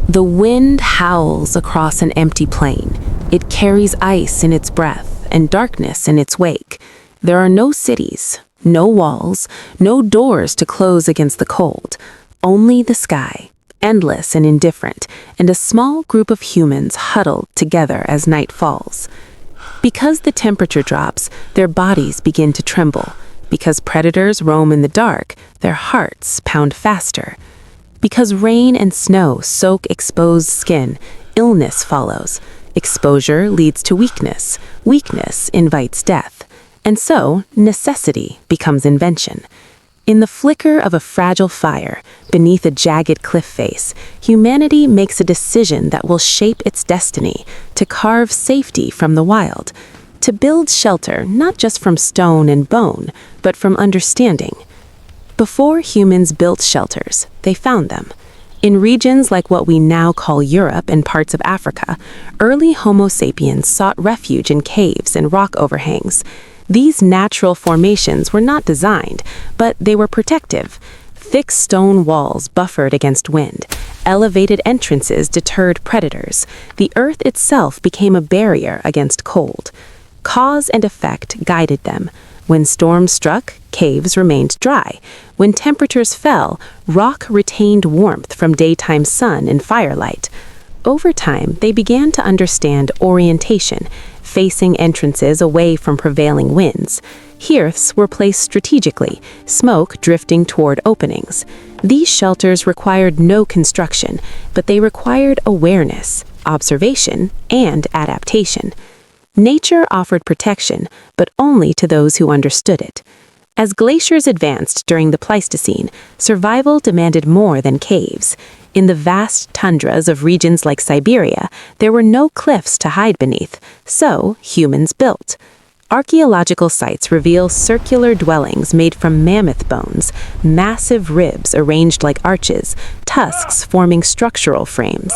The wind howls across an empty plain. It carries ice in its breath and darkness in its wake. There are no cities, no walls, no doors to close against the cold. Only the sky, endless and indifferent, and a small group of humans huddled together as night falls. Because the temperature drops, their bodies begin to tremble. Because predators roam in the dark, their hearts pound faster. Because rain and snow soak exposed skin, illness follows. Exposure leads to weakness. Weakness invites death. And so, necessity becomes invention. In the flicker of a fragile fire, beneath a jagged cliff face, humanity makes a decision that will shape its destiny, to carve safety from the wild, to build shelter not just from stone and bone, but from understanding. Before humans built shelters, they found them. In regions like what we now call Europe and parts of Africa, early Homo sapiens sought refuge in caves and rock overhangs. These natural formations were not designed, but they were protective. Thick stone walls buffered against wind. Elevated entrances deterred predators. The earth itself became a barrier against cold. Cause and effect guided them. When storms struck, caves remained dry. When temperatures fell, rock retained warmth from daytime sun and firelight. Over time, they began to understand orientation, facing entrances away from prevailing winds. Hearths were placed strategically, smoke drifting toward openings. These shelters required no construction, but they required awareness, observation, and adaptation. Nature offered protection, but only to those who understood it. As glaciers advanced during the Pleistocene, survival demanded more than caves. In the vast tundras of regions like Siberia, there were no cliffs to hide beneath, so humans built. Archaeological sites reveal circular dwellings made from mammoth bones, massive ribs arranged like arches, tusks forming structural frames.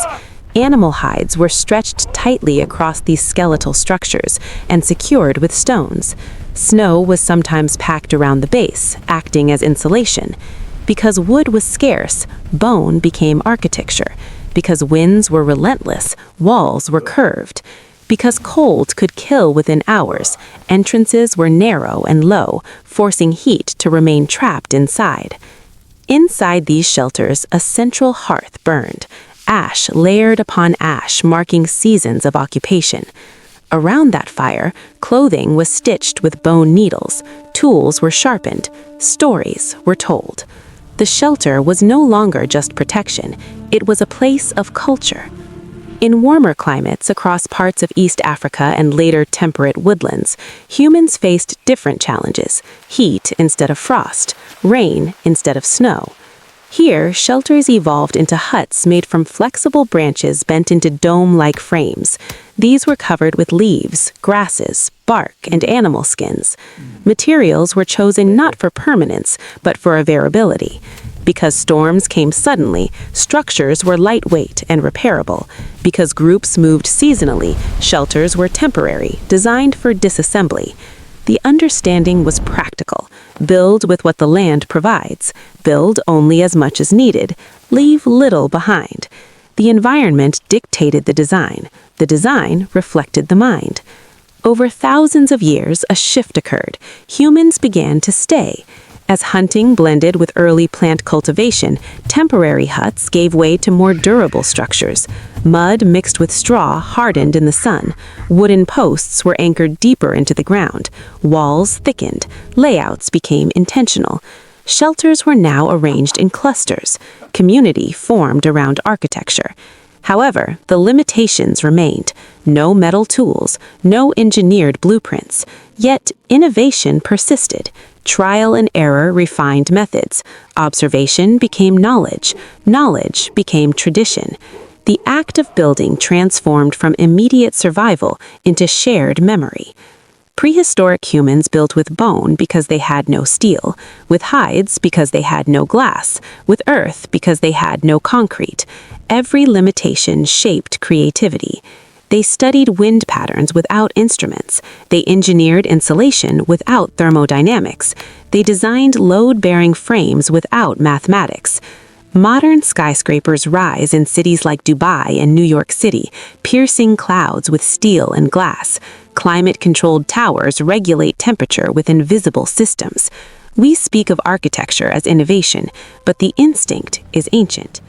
Animal hides were stretched tightly across these skeletal structures and secured with stones. Snow was sometimes packed around the base, acting as insulation. Because wood was scarce, bone became architecture. Because winds were relentless, walls were curved. Because cold could kill within hours, entrances were narrow and low, forcing heat to remain trapped inside. Inside these shelters, a central hearth burned. Ash layered upon ash, marking seasons of occupation. Around that fire, clothing was stitched with bone needles, tools were sharpened, stories were told. The shelter was no longer just protection, it was a place of culture. In warmer climates across parts of East Africa and later temperate woodlands, humans faced different challenges: heat instead of frost, rain instead of snow. Here, shelters evolved into huts made from flexible branches bent into dome-like frames. These were covered with leaves, grasses, bark, and animal skins. Materials were chosen not for permanence, but for variability. Because storms came suddenly, structures were lightweight and repairable. Because groups moved seasonally, shelters were temporary, designed for disassembly. The understanding was practical. Build with what the land provides. Build only as much as needed. Leave little behind. The environment dictated the design. The design reflected the mind. Over thousands of years, a shift occurred. Humans began to stay. As hunting blended with early plant cultivation, temporary huts gave way to more durable structures. Mud mixed with straw hardened in the sun. Wooden posts were anchored deeper into the ground. Walls thickened. Layouts became intentional. Shelters were now arranged in clusters. Community formed around architecture. However, the limitations remained. No metal tools, no engineered blueprints. Yet innovation persisted. Trial and error refined methods. Observation became knowledge. Knowledge became tradition. The act of building transformed from immediate survival into shared memory. Prehistoric humans built with bone because they had no steel, with hides because they had no glass, with earth because they had no concrete. Every limitation shaped creativity. They studied wind patterns without instruments. They engineered insulation without thermodynamics. They designed load-bearing frames without mathematics. Modern skyscrapers rise in cities like Dubai and New York City, piercing clouds with steel and glass. Climate-controlled towers regulate temperature with invisible systems. We speak of architecture as innovation, but the instinct is ancient.